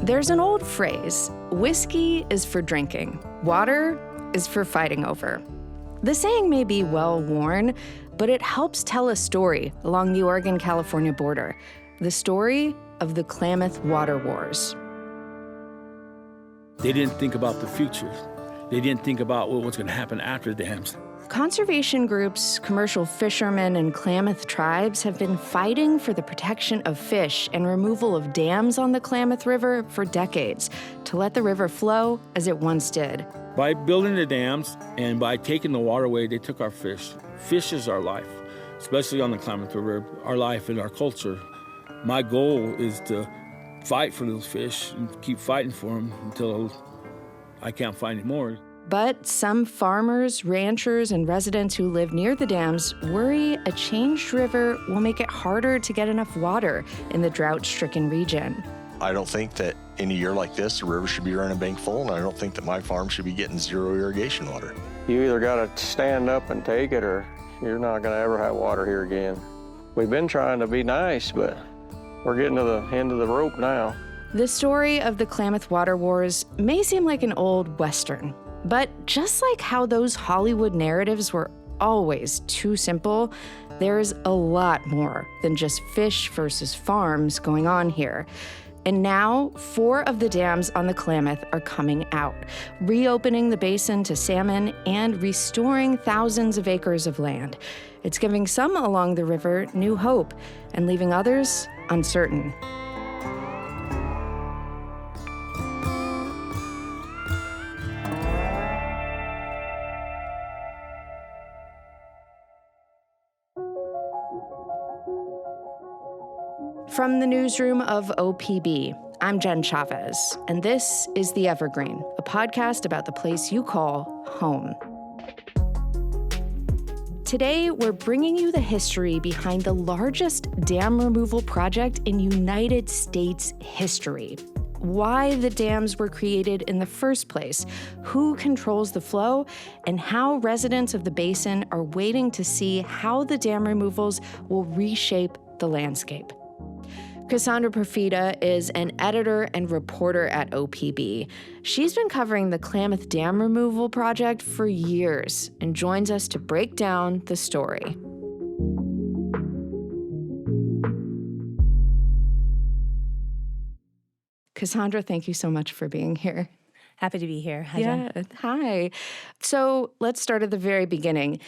There's an old phrase, whiskey is for drinking, water is for fighting over. The saying may be well-worn, but it helps tell a story along the Oregon-California border, the story of the Klamath Water Wars. They didn't think about the future. They didn't think about what was going to happen after the dams. Conservation groups, commercial fishermen, and Klamath tribes have been fighting for the protection of fish and removal of dams on the Klamath River for decades to let the river flow as it once did. By building the dams and by taking the water away, they took our fish. Fish is our life, especially on the Klamath River, our life and our culture. My goal is to fight for those fish and keep fighting for them until I can't find any more. But some farmers, ranchers, and residents who live near the dams worry a changed river will make it harder to get enough water in the drought-stricken region. I don't think that in a year like this, the river should be running bank full, and I don't think that my farm should be getting zero irrigation water. You either got to stand up and take it, or you're not going to ever have water here again. We've been trying to be nice, but we're getting to the end of the rope now. The story of the Klamath Water Wars may seem like an old Western, but just like how those Hollywood narratives were always too simple, there's a lot more than just fish versus farms going on here. And now, 4 of the dams on the Klamath are coming out, reopening the basin to salmon and restoring thousands of acres of land. It's giving some along the river new hope and leaving others uncertain. From the newsroom of OPB, I'm Jen Chavez, and this is The Evergreen, a podcast about the place you call home. Today, we're bringing you the history behind the largest dam removal project in United States history. Why the dams were created in the first place, who controls the flow, and how residents of the basin are waiting to see how the dam removals will reshape the landscape. Cassandra Profita is an editor and reporter at OPB. She's been covering the Klamath Dam removal project for years and joins us to break down the story. Cassandra, thank you so much for being here. Happy to be here. Hi, Jen. Hi. So let's start at the very beginning.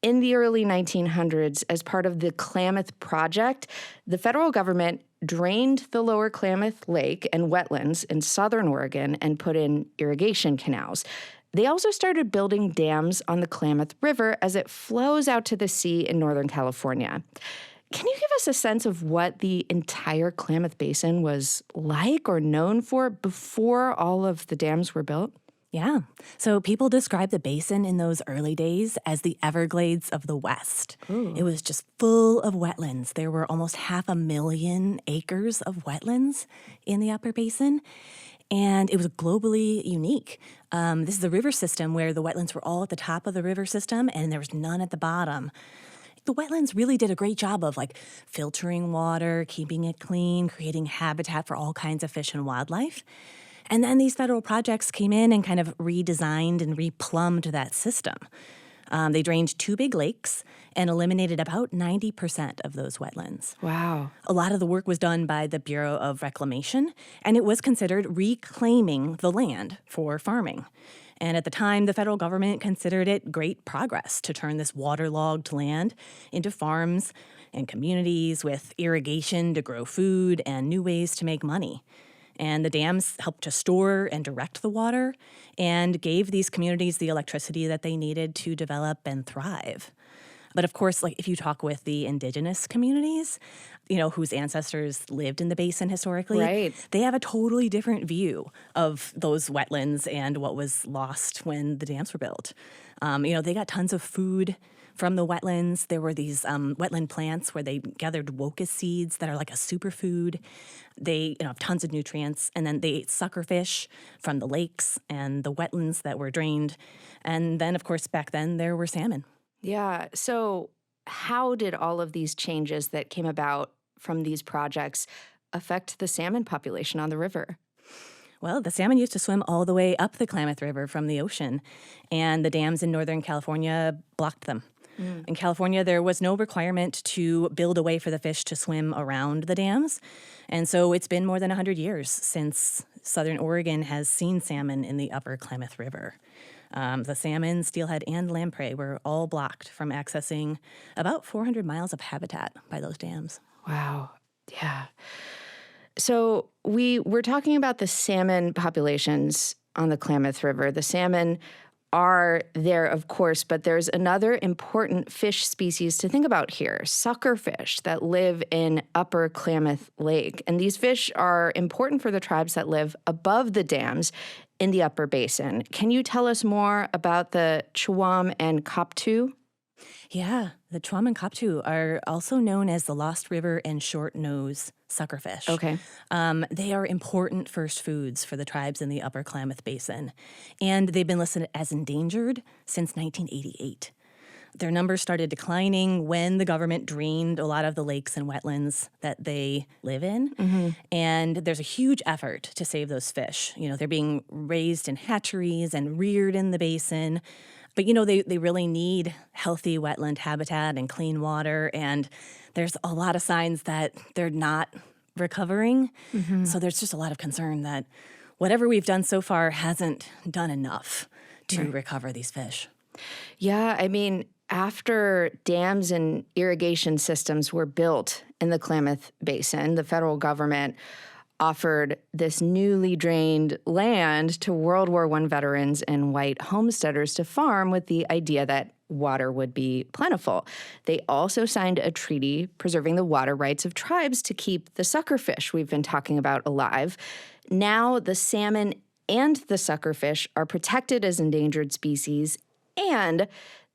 In the early 1900s, as part of the Klamath Project, the federal government drained the lower Klamath Lake and wetlands in southern Oregon and put in irrigation canals. They also started building dams on the Klamath River as it flows out to the sea in Northern California. Can you give us a sense of what the entire Klamath Basin was like or known for before all of the dams were built? Yeah. So people describe the basin in those early days as the Everglades of the West. Ooh. It was just full of wetlands. There were almost 500,000 acres of wetlands in the upper basin, and it was globally unique. This is a river system where the wetlands were all at the top of the river system, and there was none at the bottom. The wetlands really did a great job of filtering water, keeping it clean, creating habitat for all kinds of fish and wildlife. And then these federal projects came in and kind of redesigned and replumbed that system. They drained 2 big lakes and eliminated about 90% of those wetlands. Wow. A lot of the work was done by the Bureau of Reclamation, and it was considered reclaiming the land for farming. And at the time, the federal government considered it great progress to turn this waterlogged land into farms and communities with irrigation to grow food and new ways to make money. And the dams helped to store and direct the water and gave these communities the electricity that they needed to develop and thrive. But of course, if you talk with the indigenous communities, whose ancestors lived in the basin historically, right, they have a totally different view of those wetlands and what was lost when the dams were built. They got tons of food from the wetlands. There were these wetland plants where they gathered locust seeds that are like a superfood. They have tons of nutrients. And then they ate suckerfish from the lakes and the wetlands that were drained. And then, of course, back then there were salmon. Yeah. So how did all of these changes that came about from these projects affect the salmon population on the river? Well, the salmon used to swim all the way up the Klamath River from the ocean, and the dams in Northern California blocked them. In California, there was no requirement to build a way for the fish to swim around the dams. And so it's been more than 100 years since Southern Oregon has seen salmon in the upper Klamath River. The salmon, steelhead, and lamprey were all blocked from accessing about 400 miles of habitat by those dams. Wow. Yeah. So we're talking about the salmon populations on the Klamath River. The salmon are there, of course, but there's another important fish species to think about here, suckerfish that live in Upper Klamath Lake. And these fish are important for the tribes that live above the dams in the upper basin. Can you tell us more about the Chewam and Koptu? Yeah, the Chewam and Koptu are also known as the Lost River and Short Nose suckerfish. Okay. They are important first foods for the tribes in the Upper Klamath Basin, and they've been listed as endangered since 1988. Their numbers started declining when the government drained a lot of the lakes and wetlands that they live in. And there's a huge effort to save those fish. You know, they're being raised in hatcheries and reared in the basin. But, you know, they really need healthy wetland habitat and clean water. And there's a lot of signs that they're not recovering. So there's just a lot of concern that whatever we've done so far hasn't done enough to recover these fish. Yeah, I mean, after dams and irrigation systems were built in the Klamath Basin, the federal government offered this newly drained land to World War I veterans and white homesteaders to farm with the idea that water would be plentiful. They also signed a treaty preserving the water rights of tribes to keep the suckerfish we've been talking about alive. Now the salmon and the suckerfish are protected as endangered species, and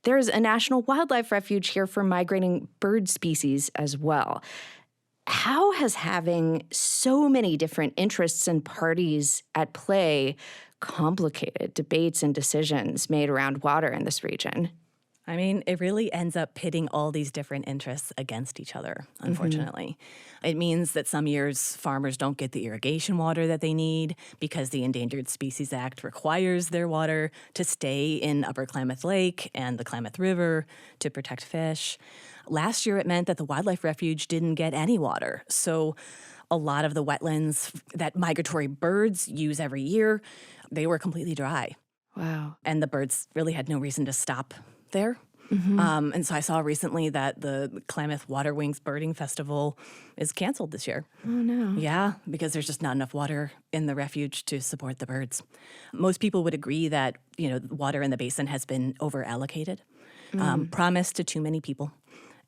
there's a national wildlife refuge here for migrating bird species as well. How has having so many different interests and parties at play complicated debates and decisions made around water in this region? I mean, it really ends up pitting all these different interests against each other, unfortunately. It means that some years farmers don't get the irrigation water that they need because the Endangered Species Act requires their water to stay in Upper Klamath Lake and the Klamath River to protect fish. Last year, it meant that the wildlife refuge didn't get any water. So a lot of the wetlands that migratory birds use every year, they were completely dry. Wow. And the birds really had no reason to stop there. And so I saw recently that the Klamath Water Wings Birding Festival is canceled this year. Oh, no. Yeah, because there's just not enough water in the refuge to support the birds. Most people would agree that, you know, water in the basin has been over-allocated, promised to too many people.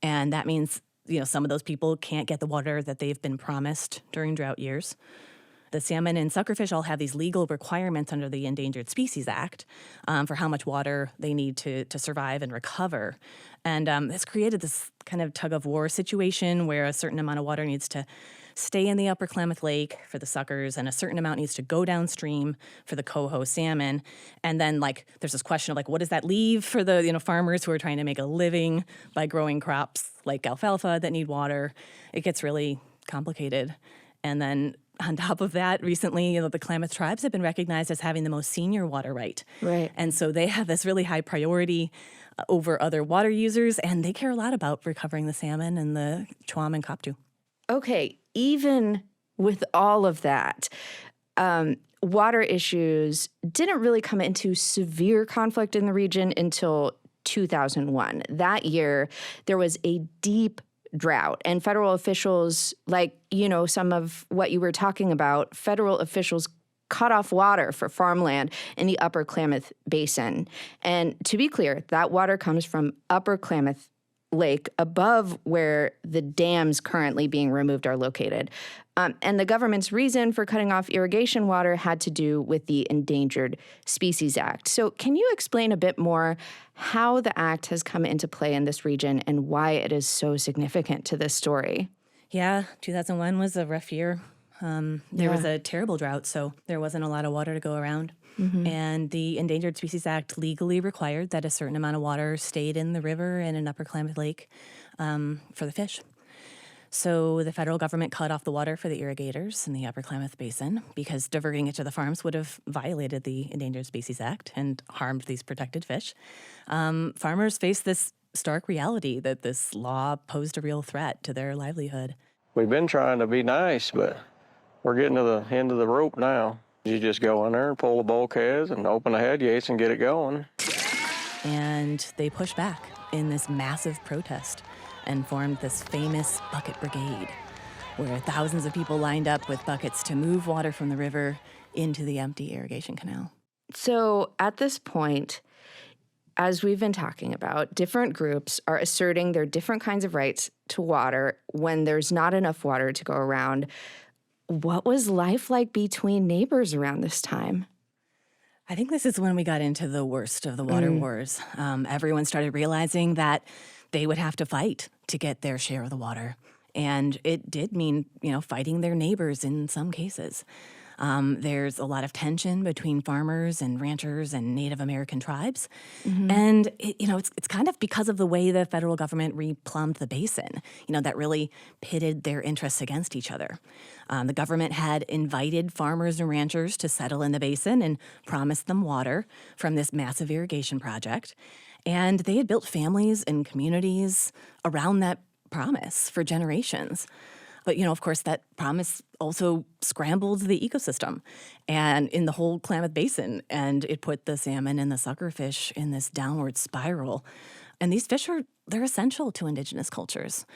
And that means, you know, some of those people can't get the water that they've been promised during drought years. The salmon and suckerfish all have these legal requirements under the Endangered Species Act for how much water they need to survive and recover. And it's created this kind of tug-of-war situation where a certain amount of water needs to stay in the Upper Klamath Lake for the suckers, and a certain amount needs to go downstream for the coho salmon. And then, like, there's this question of, like, what does that leave for the, you know, farmers who are trying to make a living by growing crops like alfalfa that need water? It gets really complicated. And then on top of that, recently, you know, the Klamath tribes have been recognized as having the most senior water right. Right. And so they have this really high priority over other water users, and they care a lot about recovering the salmon and the Chewam and Koptu. Okay, even with all of that, water issues didn't really come into severe conflict in the region until 2001. That year, there was a deep drought, and federal officials, like, you know, some of what you were talking about, federal officials cut off water for farmland in the Upper Klamath Basin. And to be clear, that water comes from Upper Klamath Lake above where the dams currently being removed are located. And the government's reason for cutting off irrigation water had to do with the Endangered Species Act. So can you explain a bit more how the act has come into play in this region and why it is so significant to this story? Yeah, 2001 was a rough year. There was a terrible drought, so there wasn't a lot of water to go around. And the Endangered Species Act legally required that a certain amount of water stayed in the river and in Upper Klamath Lake for the fish. So the federal government cut off the water for the irrigators in the Upper Klamath Basin because diverting it to the farms would have violated the Endangered Species Act and harmed these protected fish. Farmers faced this stark reality that this law posed a real threat to their livelihood. We've been trying to be nice, but we're getting to the end of the rope now. You just go in there and pull the bulkheads and open the head gates and get it going. And they pushed back in this massive protest and formed this famous bucket brigade, where thousands of people lined up with buckets to move water from the river into the empty irrigation canal. So at this point, as we've been talking about, different groups are asserting their different kinds of rights to water when there's not enough water to go around. What was life like between neighbors around this time? I think this is when we got into the worst of the water wars. Everyone started realizing that they would have to fight to get their share of the water. And it did mean, fighting their neighbors in some cases. There's a lot of tension between farmers and ranchers and Native American tribes. And, it's kind of because of the way the federal government replumbed the basin, that really pitted their interests against each other. The government had invited farmers and ranchers to settle in the basin and promised them water from this massive irrigation project. And they had built families and communities around that promise for generations. But, of course, that promise also scrambled the ecosystem and in the whole Klamath Basin, and it put the salmon and the suckerfish in this downward spiral. And these fish they're essential to indigenous cultures.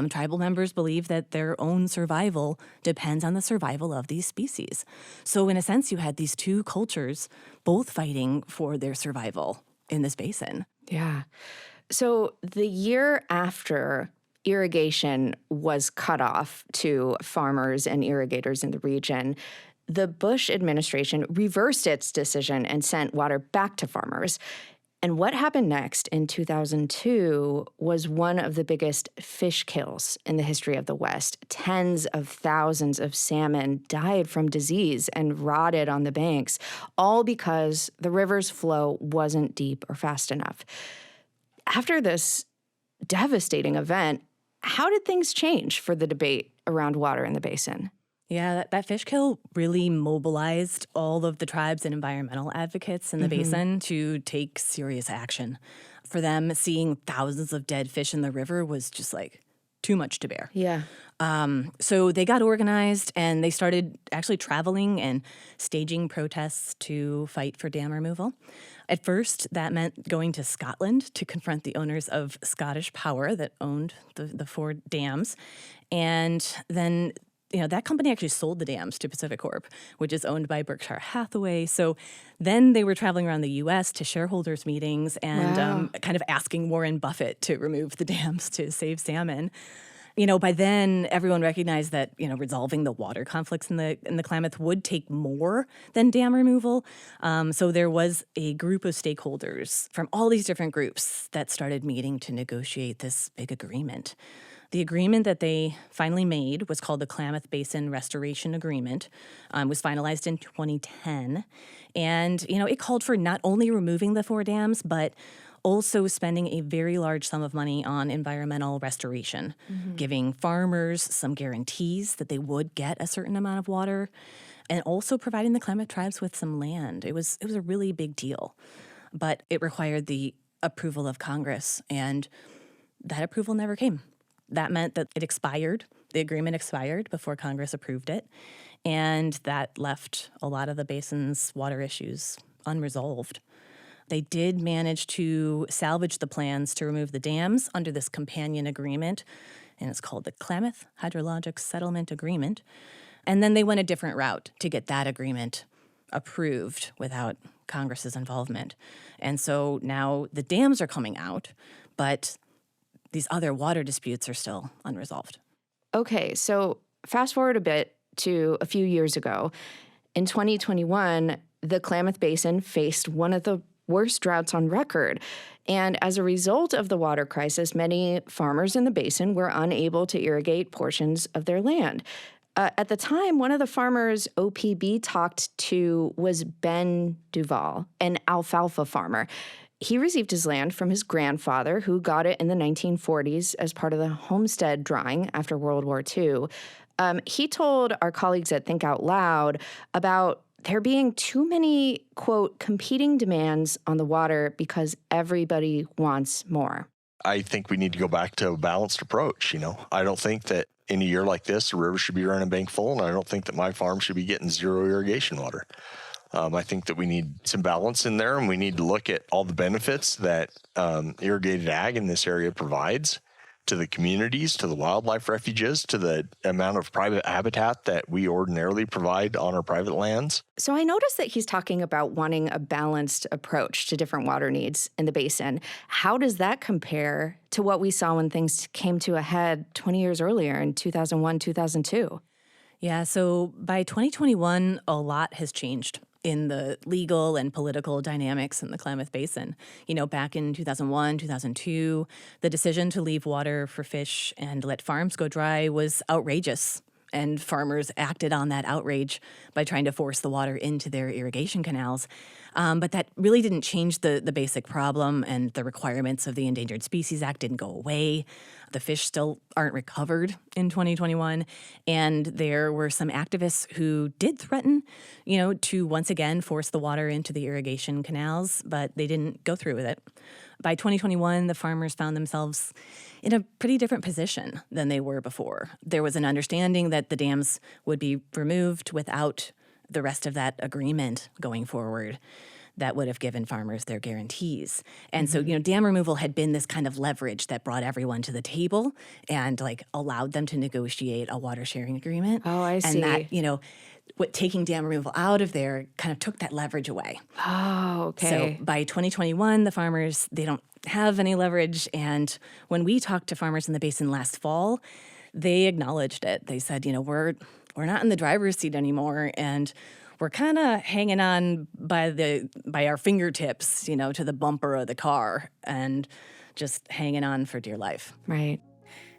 Tribal members believe that their own survival depends on the survival of these species. So in a sense, you had these two cultures both fighting for their survival in this basin. Yeah. So the year after irrigation was cut off to farmers and irrigators in the region, the Bush administration reversed its decision and sent water back to farmers. And what happened next in 2002 was one of the biggest fish kills in the history of the West. Tens of thousands of salmon died from disease and rotted on the banks, all because the river's flow wasn't deep or fast enough. After this devastating event, how did things change for the debate around water in the basin? Yeah, that fish kill really mobilized all of the tribes and environmental advocates in the basin to take serious action. For them, seeing thousands of dead fish in the river was just too much to bear. Yeah. So they got organized and they started actually traveling and staging protests to fight for dam removal. At first, that meant going to Scotland to confront the owners of Scottish Power that owned the 4 dams. And then that company actually sold the dams to Pacific Corp, which is owned by Berkshire Hathaway. So then they were traveling around the U.S. to shareholders meetings and kind of asking Warren Buffett to remove the dams to save salmon. By then, everyone recognized that, resolving the water conflicts in the Klamath would take more than dam removal. So there was a group of stakeholders from all these different groups that started meeting to negotiate this big agreement. The agreement that they finally made was called the Klamath Basin Restoration Agreement. Was finalized in 2010. And, it called for not only removing the 4 dams, but also spending a very large sum of money on environmental restoration, giving farmers some guarantees that they would get a certain amount of water, and also providing the Klamath tribes with some land. It was a really big deal. But it required the approval of Congress, and that approval never came. That meant that it expired. The agreement expired before Congress approved it, and that left a lot of the basin's water issues unresolved. They did manage to salvage the plans to remove the dams under this companion agreement, and it's called the Klamath Hydrologic Settlement Agreement. And then they went a different route to get that agreement approved without Congress's involvement. And so now the dams are coming out, but these other water disputes are still unresolved. Okay, so fast forward a bit to a few years ago. In 2021, the Klamath Basin faced one of the worst droughts on record. And as a result of the water crisis, many farmers in the basin were unable to irrigate portions of their land. At the time, one of the farmers OPB talked to was Ben Duval, an alfalfa farmer. He received his land from his grandfather, who got it in the 1940s as part of the homestead drawing after World War II. He told our colleagues at Think Out Loud about there being too many, quote, competing demands on the water because everybody wants more. I think we need to go back to a balanced approach. I don't think that in a year like this, the river should be running bank full, and I don't think that my farm should be getting zero irrigation water. I think that we need some balance in there, and we need to look at all the benefits that irrigated ag in this area provides to the communities, to the wildlife refuges, to the amount of private habitat that we ordinarily provide on our private lands. So I noticed that he's talking about wanting a balanced approach to different water needs in the basin. How does that compare to what we saw when things came to a head 20 years earlier in 2001, 2002? Yeah, so by 2021, a lot has changed in the legal and political dynamics in the Klamath Basin. Back in 2001, 2002, the decision to leave water for fish and let farms go dry was outrageous. And farmers acted on that outrage by trying to force the water into their irrigation canals. But that really didn't change the basic problem, and the requirements of the Endangered Species Act didn't go away. The fish still aren't recovered in 2021. And there were some activists who did threaten, to once again force the water into the irrigation canals, but they didn't go through with it. By 2021, the farmers found themselves in a pretty different position than they were before. There was an understanding that the dams would be removed without the rest of that agreement going forward that would have given farmers their guarantees. And so, dam removal had been this kind of leverage that brought everyone to the table and allowed them to negotiate a water sharing agreement. Oh, I see. And that, taking dam removal out of there kind of took that leverage away. Oh, okay. So by 2021, the farmers, they don't have any leverage. And when we talked to farmers in the basin last fall, they acknowledged it. They said, we're not in the driver's seat anymore, and we're kind of hanging on by our fingertips, to the bumper of the car, and just hanging on for dear life. Right.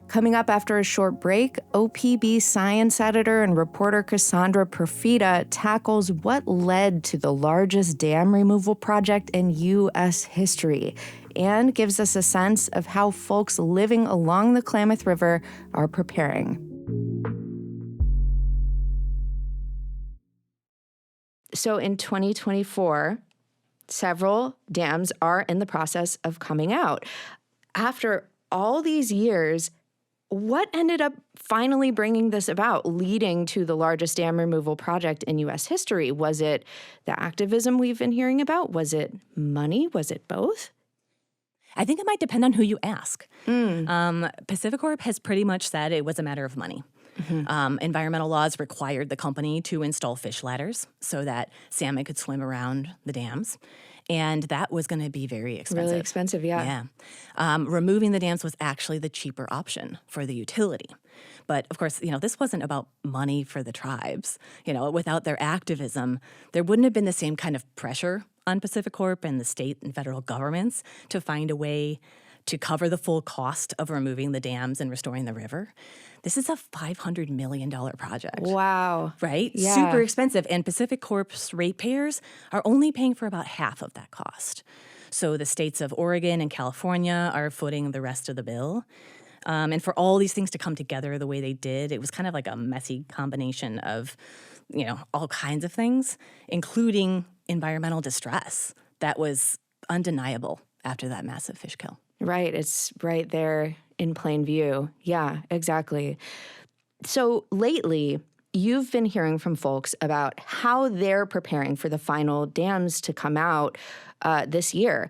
Coming up after a short break, OPB science editor and reporter Cassandra Profita tackles what led to the largest dam removal project in U.S. history and gives us a sense of how folks living along the Klamath River are preparing. So in 2024, several dams are in the process of coming out. After all these years, what ended up finally bringing this about, leading to the largest dam removal project in U.S. history? Was it the activism we've been hearing about? Was it money? Was it both? I think it might depend on who you ask. PacifiCorp has pretty much said it was a matter of money. Environmental laws required the company to install fish ladders so that salmon could swim around the dams. And that was going to be very expensive. Really expensive, yeah. Removing the dams was actually the cheaper option for the utility. But of course, this wasn't about money for the tribes. Without their activism, there wouldn't have been the same kind of pressure on PacifiCorp and the state and federal governments to find a way to cover the full cost of removing the dams and restoring the river. This is a $500 million project. Wow. Right? Yeah. Super expensive. And PacifiCorp's ratepayers are only paying for about half of that cost. So the states of Oregon and California are footing the rest of the bill. And for all these things to come together the way they did, it was kind of like a messy combination of, all kinds of things, including environmental distress that was undeniable after that massive fish kill. Right. It's right there in plain view. Yeah, exactly. So lately, you've been hearing from folks about how they're preparing for the final dams to come out this year.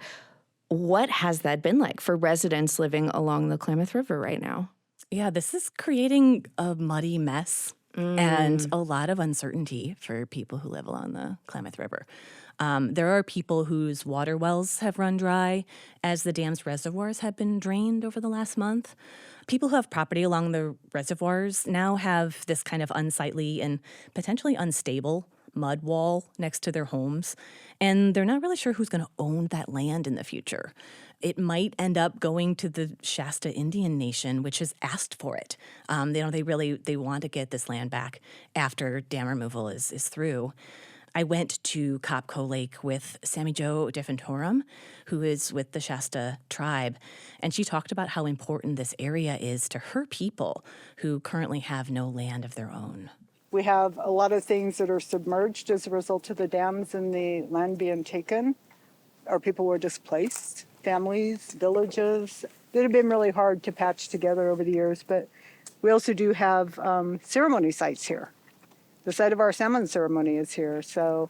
What has that been like for residents living along the Klamath River right now? Yeah, this is creating a muddy mess and a lot of uncertainty for people who live along the Klamath River. There are people whose water wells have run dry as the dam's reservoirs have been drained over the last month. People who have property along the reservoirs now have this kind of unsightly and potentially unstable mud wall next to their homes, and they're not really sure who's going to own that land in the future. It might end up going to the Shasta Indian Nation, which has asked for it. They want to get this land back after dam removal is through. I went to Copco Lake with Sammy Jo Diffentorum, who is with the Shasta tribe, and she talked about how important this area is to her people who currently have no land of their own. We have a lot of things that are submerged as a result of the dams and the land being taken. Our people were displaced, families, villages that have been really hard to patch together over the years. But we also do have ceremony sites here. The site of our salmon ceremony is here. So,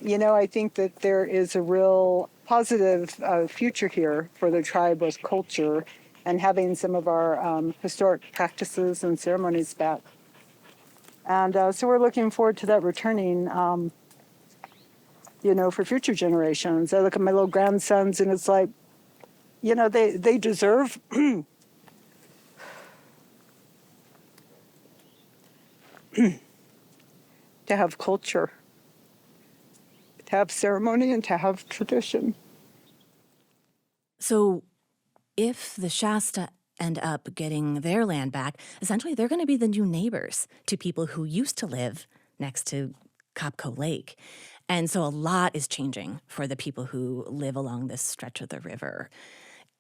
I think that there is a real positive future here for the tribe's culture and having some of our historic practices and ceremonies back. And so we're looking forward to that returning, for future generations. I look at my little grandsons and it's like, they deserve to have culture, to have ceremony, and to have tradition. So if the Shasta end up getting their land back, essentially they're going to be the new neighbors to people who used to live next to Copco Lake. And so a lot is changing for the people who live along this stretch of the river.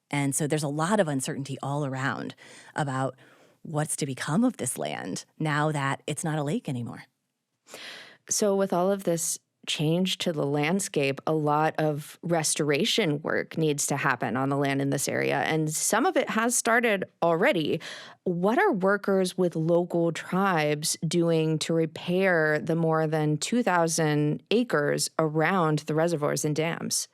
And so there's a lot of uncertainty all around about what's to become of this land now that it's not a lake anymore. So with all of this change to the landscape, a lot of restoration work needs to happen on the land in this area, and some of it has started already. What are workers with local tribes doing to repair the more than 2,000 acres around the reservoirs and dams?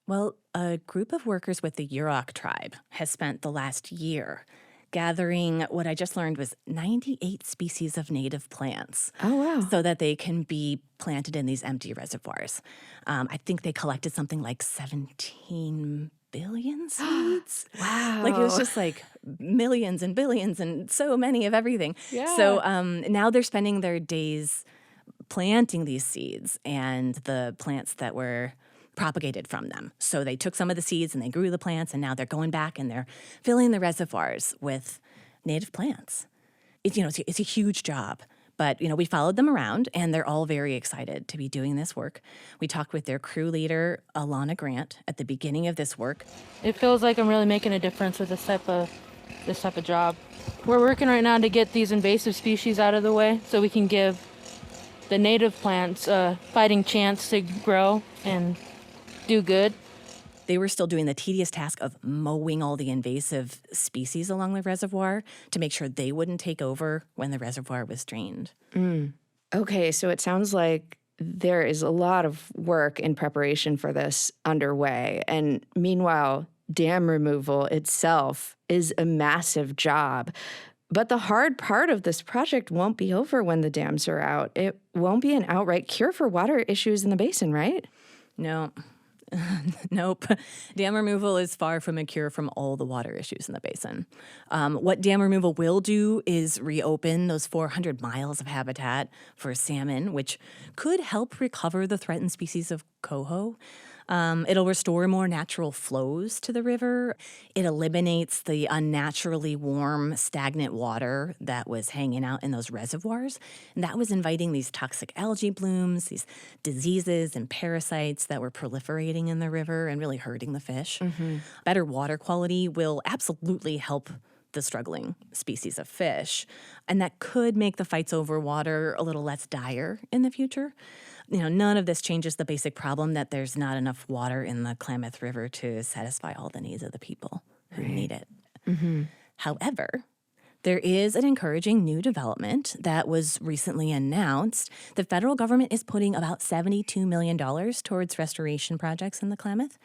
Well, a group of workers with the Yurok tribe has spent the last year gathering what I just learned was 98 species of native plants. Oh, wow. So that they can be planted in these empty reservoirs. I think they collected something like 17 billion seeds. Wow. Like it was just like millions and billions and so many of everything. Yeah. So now they're spending their days planting these seeds and the plants that were propagated from them. So they took some of the seeds and they grew the plants, and now they're going back and they're filling the reservoirs with native plants. It's a huge job. But, we followed them around, and they're all very excited to be doing this work. We talked with their crew leader, Alana Grant, at the beginning of this work. It feels like I'm really making a difference with this type of job. We're working right now to get these invasive species out of the way so we can give the native plants a fighting chance to grow and do good. They were still doing the tedious task of mowing all the invasive species along the reservoir to make sure they wouldn't take over when the reservoir was drained. Okay, so it sounds like there is a lot of work in preparation for this underway. And meanwhile, dam removal itself is a massive job. But the hard part of this project won't be over when the dams are out. It won't be an outright cure for water issues in the basin, right? No. Nope. Dam removal is far from a cure from all the water issues in the basin. What dam removal will do is reopen those 400 miles of habitat for salmon, which could help recover the threatened species of coho. It'll restore more natural flows to the river. It eliminates the unnaturally warm, stagnant water that was hanging out in those reservoirs. And that was inviting these toxic algae blooms, these diseases and parasites that were proliferating in the river and really hurting the fish. Better water quality will absolutely help the struggling species of fish. And that could make the fights over water a little less dire in the future. None of this changes the basic problem that there's not enough water in the Klamath River to satisfy all the needs of the people who need it. However, there is an encouraging new development that was recently announced. The federal government is putting about $72 million towards restoration projects in the Klamath.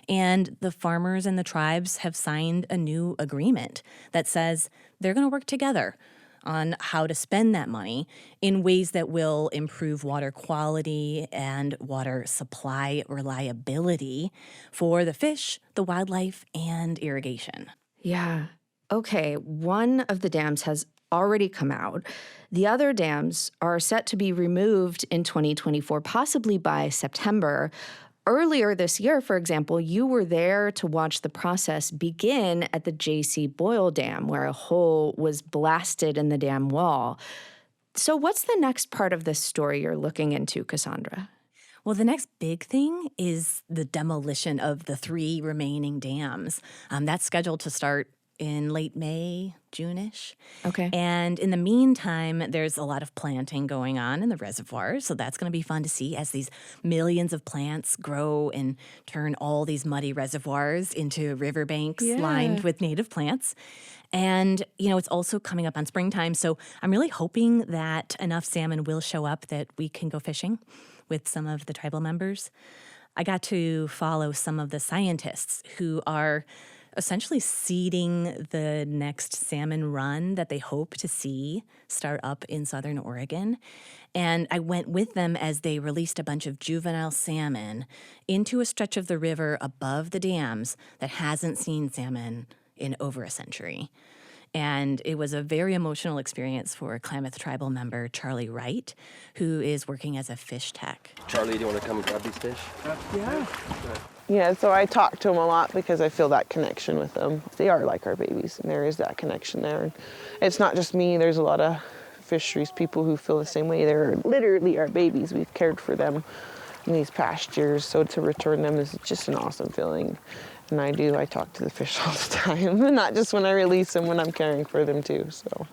And the farmers and the tribes have signed a new agreement that says they're going to work together on how to spend that money in ways that will improve water quality and water supply reliability for the fish, the wildlife, and irrigation. Yeah. Okay, one of the dams has already come out. The other dams are set to be removed in 2024, possibly by September. Earlier this year, for example, you were there to watch the process begin at the J.C. Boyle Dam, where a hole was blasted in the dam wall. So what's the next part of this story you're looking into, Cassandra? Well, the next big thing is the demolition of the 3 remaining dams. That's scheduled to start in late May, June-ish. Okay. And in the meantime, there's a lot of planting going on in the reservoir. So that's going to be fun to see as these millions of plants grow and turn all these muddy reservoirs into riverbanks lined with native plants. And, it's also coming up on springtime. So I'm really hoping that enough salmon will show up that we can go fishing with some of the tribal members. I got to follow some of the scientists who are essentially seeding the next salmon run that they hope to see start up in southern Oregon. And I went with them as they released a bunch of juvenile salmon into a stretch of the river above the dams that hasn't seen salmon in over a century. And it was a very emotional experience for Klamath tribal member Charlie Wright, who is working as a fish tech. Charlie, do you want to come grab these fish? Yeah, so I talk to them a lot because I feel that connection with them. They are like our babies, and there is that connection there. And it's not just me. There's a lot of fisheries people who feel the same way. They're literally our babies. We've cared for them in these past years, so to return them is just an awesome feeling. And I talk to the fish all the time, not just when I release them, when I'm caring for them too, so.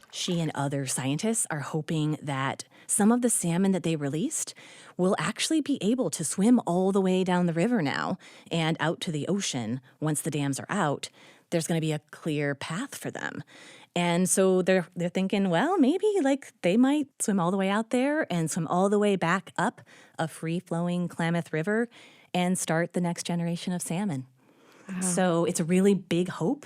She and other scientists are hoping that some of the salmon that they released will actually be able to swim all the way down the river now and out to the ocean. Once the dams are out, there's going to be a clear path for them. And so they're thinking, well, maybe they might swim all the way out there and swim all the way back up a free-flowing Klamath River and start the next generation of salmon. Wow. So it's a really big hope,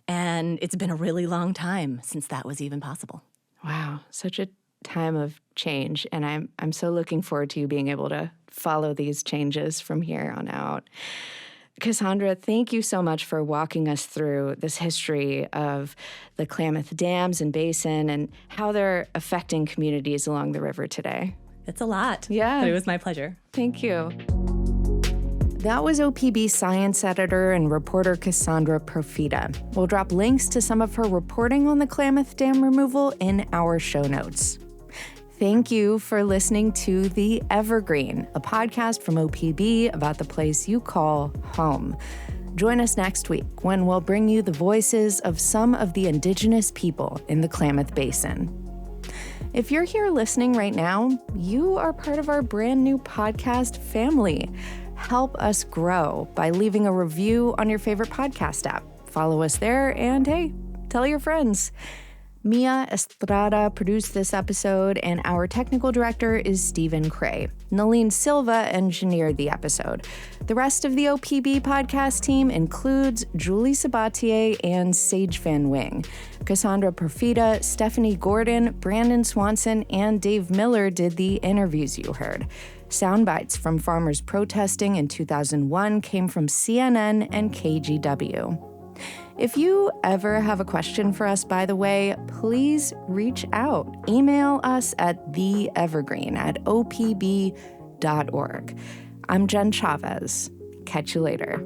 and it's been a really long time since that was even possible. Wow, such a time of change, and I'm so looking forward to you being able to follow these changes from here on out. Cassandra, thank you so much for walking us through this history of the Klamath Dams and Basin and how they're affecting communities along the river today. It's a lot. Yeah. But it was my pleasure. Thank you. That was OPB science editor and reporter Cassandra Profita. We'll drop links to some of her reporting on the Klamath Dam removal in our show notes. Thank you for listening to The Evergreen, a podcast from OPB about the place you call home. Join us next week when we'll bring you the voices of some of the indigenous people in the Klamath Basin. If you're here listening right now, you are part of our brand new podcast family. Help us grow by leaving a review on your favorite podcast app. Follow us there and hey, tell your friends. Mia Estrada produced this episode, and our technical director is Stephen Cray. Nalene Silva engineered the episode. The rest of the OPB podcast team includes Julie Sabatier and Sage Van Wing. Cassandra Profita, Stephanie Gordon, Brandon Swanson, and Dave Miller did the interviews you heard. Sound bites from farmers protesting in 2001 came from CNN and KGW. If you ever have a question for us, by the way, please reach out. Email us at theevergreen@opb.org. I'm Jen Chavez. Catch you later.